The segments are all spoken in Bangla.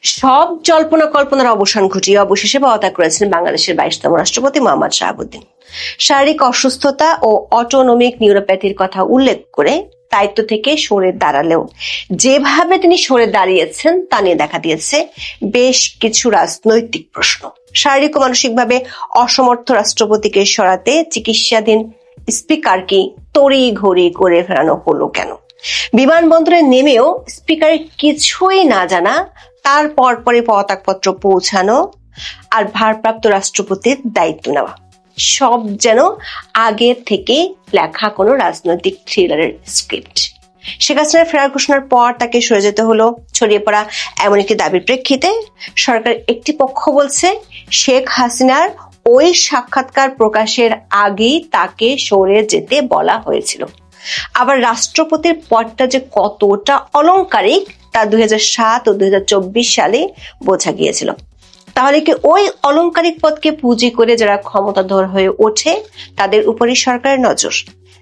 সব জল্পনা কল্পনার অবসান ঘটিয়ে অবশেষে পদত্যাগ করেছেন বাংলাদেশের 22তম রাষ্ট্রপতি মোহাম্মদ শাহাবুদ্দিন। শারীরিক অসুস্থতা ও অটোনমিক নিউরোপ্যাথির কথা উল্লেখ করে দায়িত্ব থেকে সরে দাঁড়ালেও যেভাবে তিনি সরে দাঁড়িয়েছেন তা নিয়ে দেখা দিয়েছে বেশ কিছু রাজনৈতিক প্রশ্ন। শারীরিক ও মানসিকভাবে অসমর্থ রাষ্ট্রপতিকে সরাতে চিকিৎসাধীন স্পিকারকে তড়ি ঘড়ি করে ফেরানো হলো কেন? বিমানবন্দরে নেমেও স্পিকারের কিছুই না জানা, তার পরপরই পদত্যাগপত্র পৌঁছানো আর ভারপ্রাপ্ত রাষ্ট্রপতির দায়িত্ব নেওয়া, সব যেন আগে থেকে লেখা কোনো রাজনৈতিক থ্রিলারের স্ক্রিপ্ট। শেখ হাসিনার ফেরার ঘোষণার পর তাকে সরে যেতে হলো। ছড়িয়ে পড়া এমন একটি দাবির প্রেক্ষিতে সরকার একটি পক্ষ বলছে শেখ হাসিনার ওই সাক্ষাৎকার প্রকাশের আগেই তাকে সরে যেতে বলা হয়েছিল। আবার রাষ্ট্রপতির পদটা যে কতটা অলংকারিক তা 2007 ও 2024 সালে বোঝা গিয়েছিল। তাহলে কি ওই অলংকারিক পদকে পুঁজি করে যারা ক্ষমতাধর হয়ে ওঠে তাদের উপরই সরকারের নজর?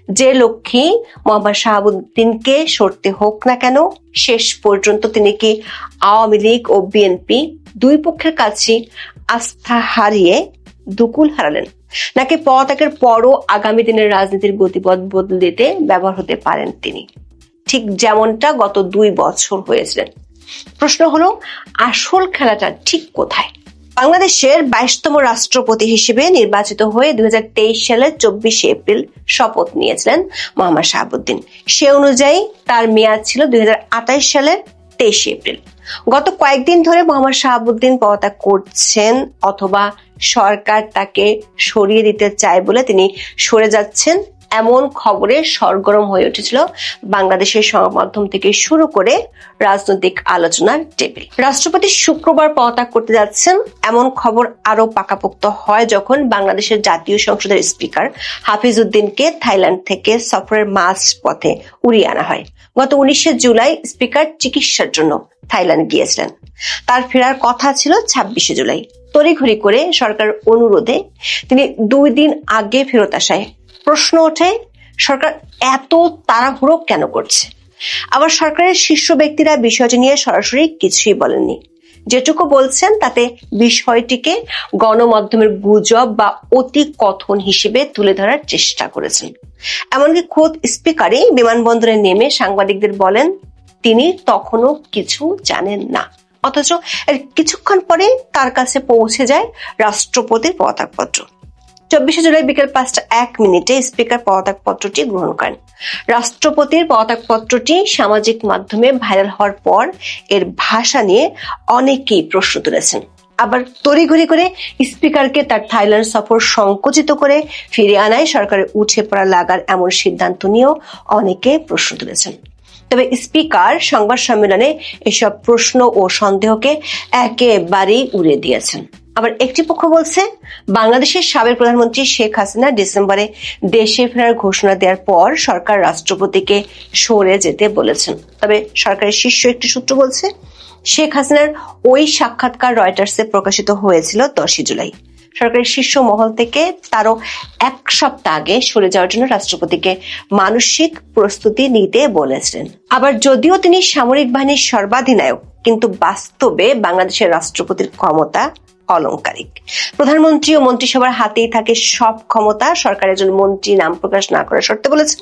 যে লক্ষ্যে মোহাম্মদ শাহাবুদ্দিনকে সরতে হোক না কেন, শেষ পর্যন্ত তিনি কি আওয়ামী লীগ ও বিএনপি দুই পক্ষের কাছে আস্থা হারিয়ে দুকুল হারালেন, নাকি পদত্যাগের পরও আগামী দিনের রাজনীতির গতিপথ বদলে দিতে ব্যবহার হতে পারেন তিনি, ঠিক যেমনটা গত 2 বছর হয়েছিলেন? প্রশ্ন হলো, আসল খেলাটা ঠিক কোথায়? বাংলাদেশের 22তম রাষ্ট্রপতি হিসেবে নির্বাচিত হয়ে 2023 সালের 24 এপ্রিল শপথ নিয়েছিলেন মোহাম্মদ শাহাবুদ্দিন। সে অনুযায়ী তার মেয়াদ ছিল 2028 সালের 23 এপ্রিল। গত কয়েকদিন ধরে মোহাম্মদ শাহাবুদ্দিন পদত্যাগ করছেন অথবা সরকার তাকে সরিয়ে দিতে চায় বলে তিনি সরে যাচ্ছেন, এমন খবরে সরগরম হয়ে উঠেছিল বাংলাদেশের সংবাদ মাধ্যম থেকে শুরু করে রাজনৈতিক আলোচনার টেবিল। রাষ্ট্রপতি শুক্রবার পদত্যাগ করতে যাচ্ছেন এমন খবর আরো পাকাপোক্ত হয় যখন বাংলাদেশের জাতীয় সংসদের স্পিকার হাফিজ উদ্দিনকে থাইল্যান্ড থেকে সফরের মাঝ পথে উড়িয়ে আনা হয়। গত 19 জুলাই স্পিকার চিকিৎসার জন্য থাইল্যান্ড গিয়েছিলেন। তার ফেরার কথা ছিল 26 জুলাই। তড়িঘড়ি করে সরকার অনুরোধে তিনি 2 দিন আগে ফেরত আসায় প্রশ্ন ওঠে, সরকার এত তাড়াহুড়ো কেন করছে? আবার সরকারের শীর্ষ ব্যক্তিরা বিষয়টি নিয়ে সরাসরি কিছুই বলেননি। যেটুকু বলছেন তাতে বিষয়টিকে গণমাধ্যমের গুজব বা অতি কথন হিসেবে তুলে ধরার চেষ্টা করেছেন। এমনকি খোদ স্পিকারই বিমানবন্দরে নেমে সাংবাদিকদের বলেন তিনি তখনও কিছু জানেন না, অথচ এর কিছুক্ষণ পরে তার কাছে পৌঁছে যায় রাষ্ট্রপতির পদত্যাগপত্র। 24 জুলাই বিকেল 5:01 স্পিকার পদত্যাগপত্রটি গ্রহণ করেন। রাষ্ট্রপতির পদত্যাগপত্রটি সামাজিক মাধ্যমে ভাইরাল হওয়ার পর এর ভাষা নিয়ে অনেকেই প্রশ্ন তুলেছেন। আবার তড়িঘড়ি করে স্পিকারকে তার থাইল্যান্ড সফর সংকুচিত করে ফিরিয়ে আনায় সরকারের উঠে পড়া লাগার এমন সিদ্ধান্ত নিয়েও অনেকে প্রশ্ন তুলেছেন। তবে স্পিকার সংবাদ সম্মেলনে এসব প্রশ্ন ও সন্দেহকে একেবারেই উড়িয়ে দিয়েছেন। আবার একটি পক্ষ বলছে বাংলাদেশের সাবেক প্রধানমন্ত্রী শেখ হাসিনা ডিসেম্বরে দেশে ফেরার ঘোষণা দেওয়ার পর সরকার রাষ্ট্রপতিকে সরে যেতে বলেছেন। তবে সরকারের শীর্ষ একটি সূত্র বলছে শেখ হাসিনার ওই সাক্ষাৎকার রয়টার্সে প্রকাশিত হয়েছিল 10 জুলাই। সরকারের শীর্ষ মহল থেকে তারও 1 সপ্তাহ আগে সরে যাওয়ার জন্য রাষ্ট্রপতিকে মানসিক প্রস্তুতি নিতে বলেছিলেন। আবার যদিও তিনি সামরিক বাহিনীর সর্বাধিনায়ক, কিন্তু বাস্তবে বাংলাদেশের রাষ্ট্রপতির ক্ষমতা অলংকারিক। প্রধানমন্ত্রী ও মন্ত্রিসভার হাতেই থাকে সব ক্ষমতা। সরকারের একজন মন্ত্রী নাম প্রকাশ না করার শর্তে বলেছেন,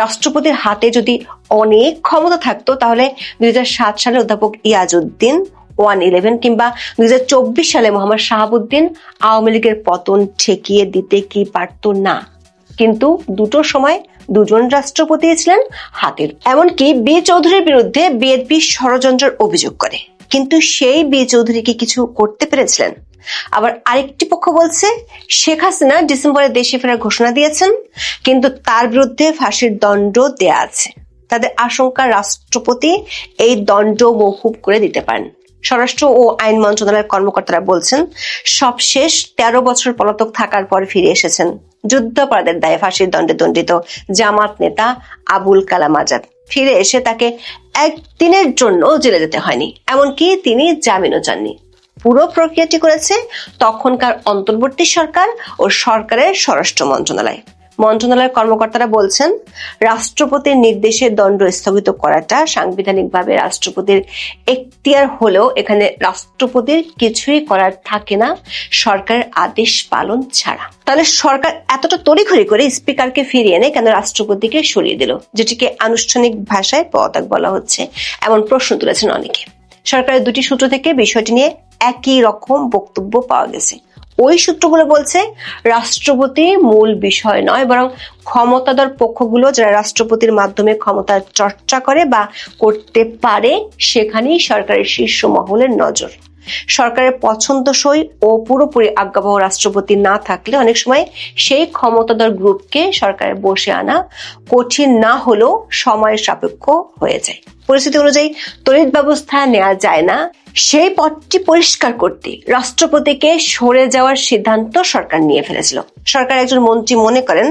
রাষ্ট্রপতির হাতে যদি অনেক ক্ষমতা থাকতো তাহলে 2007 সালে অধ্যাপক ইয়াজউদ্দিন 111 কিংবা 2024 সালে মোহাম্মদ শাহাবুদ্দিন আওয়ামী লীগের পতন ঠেকিয়ে দিতে কি পারত না? কিন্তু দুটো সময় দুজন রাষ্ট্রপতি ছিলেন হাতের। এমনকি বি চৌধুরীর বিরুদ্ধে বিএনপি ষড়যন্ত্রের অভিযোগ করে, কিন্তু সেই বি চৌধুরী কি কিছু করতে পেরেছিলেন? আবার আরেকটি পক্ষ বলছে শেখ হাসিনা ডিসেম্বরে দেশে ফেরার ঘোষণা দিয়েছেন, কিন্তু তার বিরুদ্ধে ফাঁসির দণ্ড দেয়া আছে। তাদের আশঙ্কা রাষ্ট্রপতি এই দণ্ড মওকুফ করে দিতে পারেন। স্বরাষ্ট্র ও আইন মন্ত্রণালয়ের কর্মকর্তারা বলছেন সবশেষ 13 বছর পলাতক থাকার পর ফিরে এসেছেন। যুদ্ধাপরাধের দায়ে ফাঁসির দণ্ডে দণ্ডিত জামাত নেতা আবুল কালাম আজাদ ফিরে এসে তাকে 1 দিনের জন্য জেলে যেতে হয়নি, এমনকি তিনি জামিনও চাননি। পুরো প্রক্রিয়াটি করেছে তখনকার অন্তর্বর্তী সরকার ও সরকারের স্বরাষ্ট্র মন্ত্রণালয়। মন্ত্রণালয়ের কর্মকর্তারা বলছেন, রাষ্ট্রপতির নির্দেশে দণ্ড স্থগিত করাটা সাংবিধানিকভাবে রাষ্ট্রপতির এখতিয়ার হলেও এখানে রাষ্ট্রপতির কিছুই করার থাকে না সরকারের আদেশ পালন ছাড়া। তাহলে সরকার এতটা তড়িঘড়ি করে স্পিকারকে ফিরিয়ে এনে কেন রাষ্ট্রপতিকে সরিয়ে দিল, যেটিকে আনুষ্ঠানিক ভাষায় পদত্যাগ বলা হচ্ছে, এমন প্রশ্ন তুলেছেন অনেকে। সরকারের দুটি সূত্র থেকে বিষয়টি নিয়ে একই রকম বক্তব্য পাওয়া গেছে। ওই সূত্রগুলো বলছে, রাষ্ট্রপতি মূল বিষয় নয়, বরং ক্ষমতাধর পক্ষগুলো যারা রাষ্ট্রপতির মাধ্যমে ক্ষমতার চর্চা করে বা করতে পারে সেখানেই সরকারের শীর্ষ মহলের নজর। সরকারের পছন্দসই ও পুরোপুরি আজ্ঞাবহ রাষ্ট্রপতি না থাকলে অনেক সময় সেই ক্ষমতাধর গ্রুপকে সরকারে বসে আনা কঠিন না হলেও সময় সাপেক্ষ হয়ে যায়। পরিস্থিতি অনুযায়ী তড়িৎ ব্যবস্থা নেওয়া যায় না, সেই পথটি পরিষ্কার করতে রাষ্ট্রপতিকে সরে যাওয়ার সিদ্ধান্ত সরকার নিয়ে ফেলেছিল। সরকার একজন মন্ত্রী মনে করেন,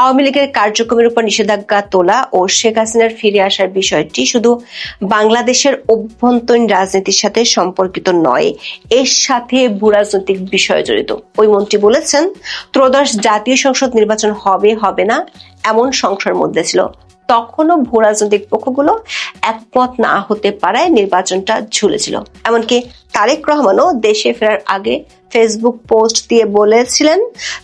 আওয়ামী লীগের কার্যক্রমের উপর নিষেধাজ্ঞা তোলা ও শেখ হাসিনার ফিরে আসার বিষয়টি শুধু বাংলাদেশের অভ্যন্তরীণ রাজনীতির সাথে সম্পর্কিত নয়, এর সাথে ভূরাজনৈতিক বিষয় জড়িত। ওই মন্ত্রী বলেছেন, ত্রয়োদশ জাতীয় সংসদ নির্বাচন হবে না এমন সংশয়ের মধ্যে ছিল। তখনও ভূরাজনৈতিক পক্ষগুলো একমত না হতে পারায় নির্বাচনটা ঝুলেছিল। এমনকি তারেক রহমানও দেশে ফেরার আগে ফেসবুক পোস্ট দিয়ে বলেছিলেন,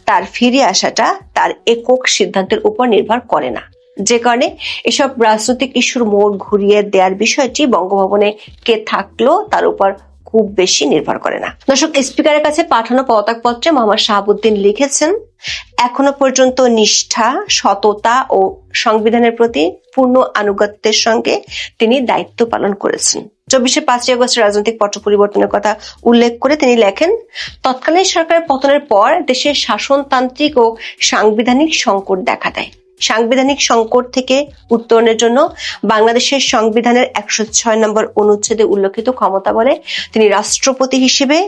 তার ফিরে আসাটা তার একক সিদ্ধান্তের উপর নির্ভর করে না, যে কারণে এসব রাজনৈতিক ইস্যুর মোড় ঘুরিয়ে দেওয়ার বিষয়টি বঙ্গভবনে কে থাকলো তার উপর খুব বেশি নির্ভর করে না। দর্শক, স্পিকারের কাছে পাঠানো পদত্যাগপত্রে মোহাম্মদ শাহাবুদ্দিন লিখেছেন, এখনো পর্যন্ত নিষ্ঠা, সততা ও সংবিধানের প্রতি পূর্ণ আনুগত্যের সঙ্গে তিনি দায়িত্ব পালন করেছেন। 24-5 আগস্ট রাজনৈতিক পট পরিবর্তনের কথা উল্লেখ করে তিনি লেখেন, তৎকালীন সরকারের পতনের পর দেশের শাসনতান্ত্রিক ও সাংবিধানিক সংকট দেখা দেয়। সাংবিধানিক সংকট থেকে উত্তরণের জন্য বাংলাদেশের সংবিধানের 106 নম্বর অনুচ্ছেদে উল্লেখিত ক্ষমতা বলে তিনি রাষ্ট্রপতি হিসেবে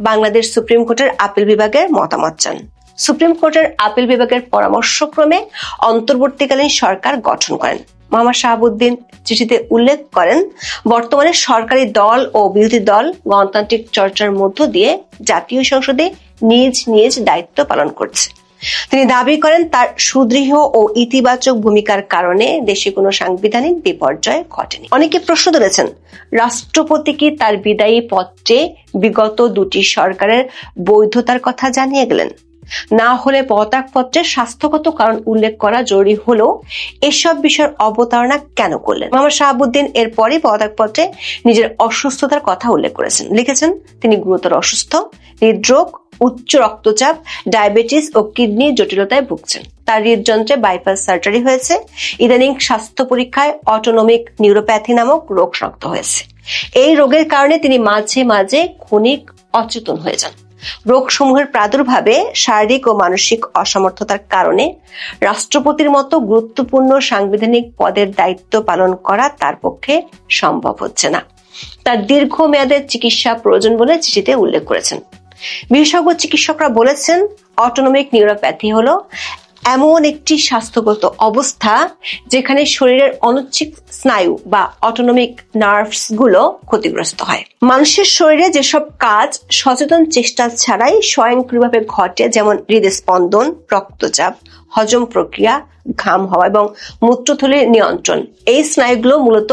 বাংলাদেশ সুপ্রিম কোর্টের আপিল বিভাগের মতামত চান। সুপ্রিম কোর্টের আপিল বিভাগের পরামর্শক্রমে অন্তর্বর্তীকালীন সরকার গঠন করেন। মোহাম্মদ শাহাবুদ্দিন চিঠিতে উল্লেখ করেন, বর্তমানে সরকারি দল ও বিরোধী দল গণতান্ত্রিক চর্চার মধ্য দিয়ে জাতীয় সংসদে নিজ নিজ দায়িত্ব পালন করছে। তিনি দাবি করেন, তার সুদৃঢ় ও ইতিবাচক ভূমিকার কারণে দেশে কোনো সাংবিধানিক বিপর্যয় ঘটেনি। অনেকে প্রশ্ন তুলেছেন, রাষ্ট্রপতি কি তার বিদায়ী পত্রে বিগত দুটি সরকারের বৈধতার কথা জানিয়ে গেলেন? না হলে পদত্যাগপত্রে স্বাস্থ্যগত কারণ উল্লেখ করা জরুরি হলেও এসব বিষয়ের অবতারণা কেন করলেন? মোহাম্মদ শাহাবুদ্দিন এরপরই পদত্যাগপত্রে নিজের অসুস্থতার কথা উল্লেখ করেছেন। লিখেছেন, তিনি গুরুতর অসুস্থ, হৃদরোগ, উচ্চ রক্তচাপ, ডায়াবেটিস ও কিডনি জটিলতায় ভুগছেন। তার হৃদযন্ত্রে বাইপাস সার্জারি হয়েছে। ইদানিং স্বাস্থ্য পরীক্ষায় অটোনমিক নিউরোপ্যাথি নামক রোগ শনাক্ত হয়েছে। এই রোগের কারণে তিনি মাঝে মাঝে ক্ষণিক অচেতন হয়ে যান। রোগসমূহের প্রাদুর্ভাবে শারীরিক ও মানসিক অসমর্থতার কারণে রাষ্ট্রপতির মতো গুরুত্বপূর্ণ সাংবিধানিক পদের দায়িত্ব পালন করা তার পক্ষে সম্ভব হচ্ছে না। তার দীর্ঘমেয়াদের চিকিৎসা প্রয়োজন বলে চিঠিতে উল্লেখ করেছেন। বিশেষজ্ঞ চিকিৎসকরা বলেছেন, অটোনমিক নিউরোপ্যাথি হলো এমন একটি স্বাস্থ্যগত অবস্থা যেখানে শরীরের অনৈচ্ছিক স্নায়ু বা অটোনমিক নার্ভস গুলো ক্ষতিগ্রস্ত হয়। মানুষের শরীরে যেসব কাজ সচেতন চেষ্টা ছাড়াই স্বয়ংক্রিয়ভাবে ঘটে, যেমন হৃদস্পন্দন, রক্তচাপ, হজম প্রক্রিয়া, ঘাম হওয়া এবং মূত্রথলির নিয়ন্ত্রণ, এই স্নায়ুগুলো মূলত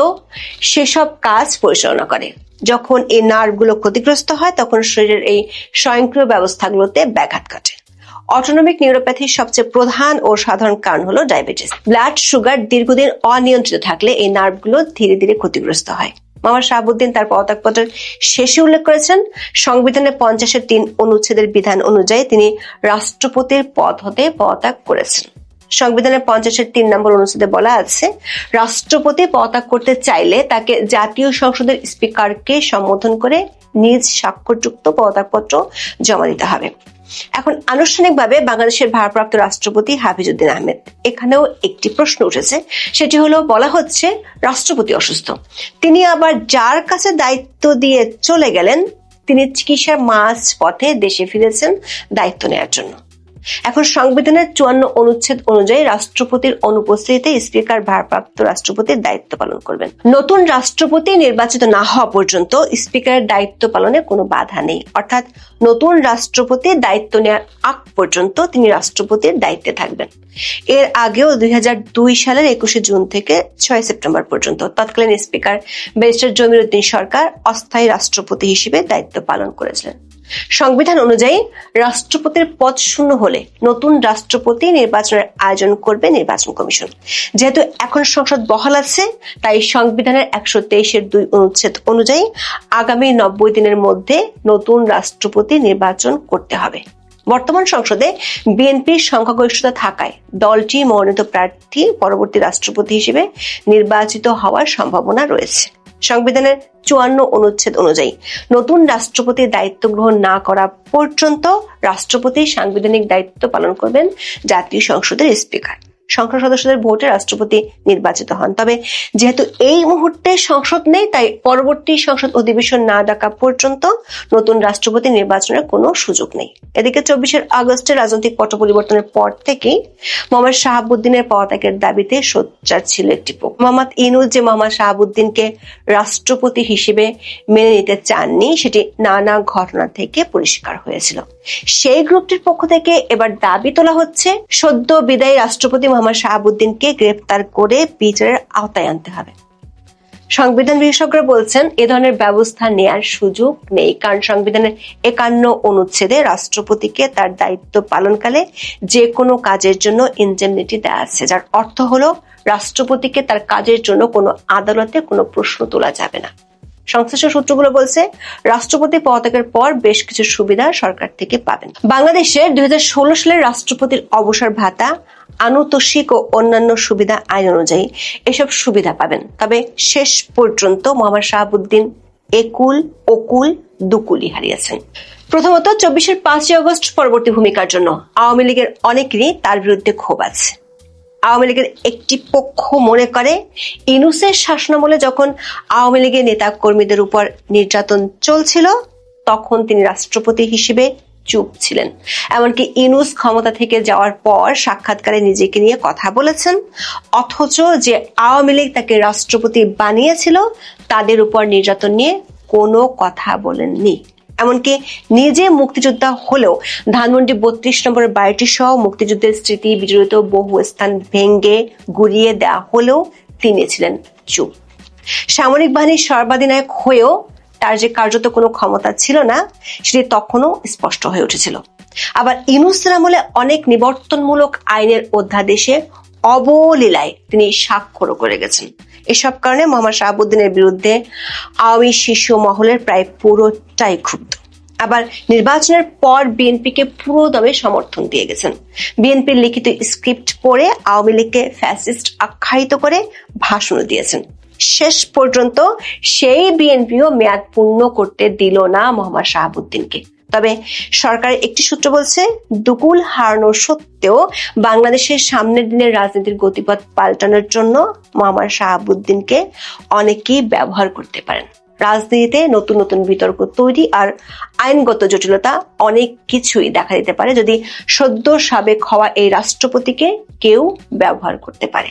সেসব কাজ পরিচালনা করে। যখন এই নার্ভগুলো ক্ষতিগ্রস্ত হয় তখন শরীরের এই স্বয়ংক্রিয় ব্যবস্থাগুলোতে ব্যাঘাত ঘটে। অটোনমিক নিউরোপ্যাথির সবচেয়ে প্রধান ও সাধারণ কারণ হলো ডায়াবেটিস। ব্লাড সুগার দীর্ঘদিন অনিয়ন্ত্রিত থাকলে এই নার্ভগুলো ধীরে ধীরে ক্ষতিগ্রস্ত হয়। মোহাম্মদ শাহাবুদ্দিন তার পদত্যাগপত্রের শেষে উল্লেখ করেছেন, সংবিধানের 50-3 অনুচ্ছেদের বিধান অনুযায়ী তিনি রাষ্ট্রপতির পদ হতে পদত্যাগ করেছেন। সংবিধানের 50-3 নম্বর অনুচ্ছেদে বলা আছে, রাষ্ট্রপতি পদত্যাগ করতে চাইলে তাকে জাতীয় সংসদের স্পিকারকে সম্বোধন করে নিজ স্বাক্ষরযুক্ত পদত্যাগপত্র জমা দিতে হবে। এখন আনুষ্ঠানিকভাবে বাংলাদেশের ভারপ্রাপ্ত রাষ্ট্রপতি হাফিজউদ্দিন আহমেদ, এখানেও একটি প্রশ্ন উঠেছে, সেটি হলো, বলা হচ্ছে রাষ্ট্রপতি অসুস্থ, তিনি আবার যার কাছে দায়িত্ব দিয়ে চলে গেলেন তিনি চিকিৎসার মাঝ পথে দেশে ফিরেছেন দায়িত্ব নেওয়ার জন্য। এখন সংবিধানের 54 অনুচ্ছেদ অনুযায়ী রাষ্ট্রপতির অনুপস্থিতিতে স্পিকার ভারপ্রাপ্ত রাষ্ট্রপতির দায়িত্ব পালন করবেন। নতুন রাষ্ট্রপতি নির্বাচিত না হওয়া পর্যন্ত স্পিকারের দায়িত্ব পালনে কোনো বাধা নেই, অর্থাৎ নতুন রাষ্ট্রপতি দায়িত্ব নেওয়ার আগ পর্যন্ত তিনি রাষ্ট্রপতির দায়িত্বে থাকবেন। এর আগেও 2002 সালের 21 জুন থেকে 6 সেপ্টেম্বর পর্যন্ত তৎকালীন স্পিকার ব্যারিস্টার জমির উদ্দিন সরকার অস্থায়ী রাষ্ট্রপতি হিসেবে দায়িত্ব পালন করেছিলেন। সংবিধান অনুযায়ী রাষ্ট্রপতির পদ শূন্য হলে নতুন রাষ্ট্রপতি নির্বাচনের আয়োজন করবে নির্বাচন কমিশন। যেহেতু এখন সংসদ বহাল আছে, তাই সংবিধানের 123(2) অনুচ্ছেদ অনুযায়ী আগামী 90 দিনের মধ্যে নতুন রাষ্ট্রপতি নির্বাচন করতে হবে। বর্তমান সংসদে বিএনপির সংখ্যাগরিষ্ঠতা থাকায় দলটি মনোনীত প্রার্থী পরবর্তী রাষ্ট্রপতি হিসেবে নির্বাচিত হওয়ার সম্ভাবনা রয়েছে। সংবিধানের 54 অনুচ্ছেদ অনুযায়ী নতুন রাষ্ট্রপতির দায়িত্ব গ্রহণ না করা পর্যন্ত রাষ্ট্রপতি সাংবিধানিক দায়িত্ব পালন করবেন জাতীয় সংসদের স্পিকার। সংসদ সদস্যদের ভোটে রাষ্ট্রপতি নির্বাচিত হন। তবে যেহেতু এই মুহূর্তে সংসদ নেই, তাই পরবর্তী সংসদ অধিবেশন না ডাকা পর্যন্ত নতুন রাষ্ট্রপতি নির্বাচনের কোনো সুযোগ নেই। এদিকে 24 আগস্টের রাজনৈতিক পট পরিবর্তনের পর থেকেই মোহাম্মদ শাহাবুদ্দিনের পদত্যাগের দাবিতে সোচ্চার ছিল একটি পক্ষ। মোহাম্মদ ইউনূস যে মোহাম্মদ শাহাবুদ্দিনকে রাষ্ট্রপতি হিসেবে মেনে নিতে চাননি, সেটি নানা ঘটনা থেকে পরিষ্কার হয়েছিল। সেই গ্রুপটির পক্ষ থেকে এবার দাবি তোলা হচ্ছে সদ্য বিদায়ী রাষ্ট্রপতি মোহাম্মদ শাহাবুদ্দিনকে গ্রেফতার করে বিচারের আওতায় আনতে হবে। সংবিধান বিশেষজ্ঞরা বলছেন এ ধরনের ব্যবস্থা নেয়ার সুযোগ নেই, কারণ সংবিধানের 51 অনুচ্ছেদে রাষ্ট্রপতিকে তার দায়িত্ব পালনকালে যে কোনো কাজের জন্য ইনডেমনিটি দেওয়া আছে, যার অর্থ হলো রাষ্ট্রপতিকে তার কাজের জন্য কোনো আদালতে কোনো প্রশ্ন তোলা যাবে না। সংশ্লিষ্ট সূত্রগুলো বলছে রাষ্ট্রপতি পদত্যাগের পর বেশ কিছু সুবিধা সরকার থেকে পাবেন। বাংলাদেশের 2016 সালের রাষ্ট্রপতির অবসর ভাতা, আনুতোষিক ও অন্যান্য সুবিধা আইন অনুযায়ী এসব সুবিধা পাবেন। তবে শেষ পর্যন্ত মোহাম্মদ শাহাবুদ্দিন একুল ওকুল দুকুলি হারিয়েছেন। প্রথমত 24-এর 5 আগস্ট পরবর্তী ভূমিকার জন্য আওয়ামী লীগের অনেকেরই তার বিরুদ্ধে ক্ষোভ আছে। আওয়ামী লীগের একটি পক্ষ মনে করে ইউনূসের শাসনামলে যখন আওয়ামী লীগের নেতা কর্মীদের উপর নির্যাতন চলছিল তখন তিনি রাষ্ট্রপতি হিসেবে চুপ ছিলেন। এমনকি ইউনূস ক্ষমতা থেকে যাওয়ার পর সাক্ষাৎকারে নিজেকে নিয়ে কথা বলেছেন, অথচ যে আওয়ামী লীগ তাকে রাষ্ট্রপতি বানিয়েছিল তাদের উপর নির্যাতন নিয়ে কোনো কথা বলেননি। এমনকি নিজে মুক্তিযোদ্ধা হলেও ধানমন্ডি 32 নম্বরের বাড়িটি সহ মুক্তিযুদ্ধের স্মৃতি বিজড়িত বহু স্থান ভেঙ্গে গুড়িয়ে দেওয়া হলেও তিনি ছিলেন চুপ। সামরিক বাহিনীর সর্বাধিনায়ক হয়েও তার যে কার্যত কোনো ক্ষমতা ছিল না, সেটি তখনও স্পষ্ট হয়ে উঠেছিল। আবার ইউনূসের আমলে অনেক নিবর্তনমূলক আইনের অধ্যাদেশে অবলীলায় তিনি স্বাক্ষরও করে গেছেন। এসব কারণে মোহাম্মদ শাহাবুদ্দিনের বিরুদ্ধে আওয়ামী শীর্ষ মহলের প্রায় পুরোটাই ক্ষুব্ধ। আবার নির্বাচনের পর বিএনপিকে পুরো দমে সমর্থন দিয়ে গেছেন। বিএনপির লিখিত স্ক্রিপ্ট পড়ে আওয়ামী লীগকে ফ্যাসিস্ট আখ্যায়িত করে ভাষণও দিয়েছেন। শেষ পর্যন্ত সেই বিএনপিও মেয়াদ পূর্ণ করতে দিল না মোহাম্মদ শাহাবুদ্দিনকে। তবে সরকারের একটি সূত্র বলছে দুকুল হারানো সত্ত্বেও বাংলাদেশের সামনের দিনের রাজনীতির গতিপথ পাল্টানোর জন্য মোহাম্মদ শাহাবুদ্দিনকে অনেকেই ব্যবহার করতে পারেন। রাজনীতিতে নতুন নতুন বিতর্ক তৈরি আর আইনগত জটিলতা অনেক কিছুই দেখা দিতে পারে যদি সদ্য সাবেক হওয়া এই রাষ্ট্রপতিকে কেউ ব্যবহার করতে পারে।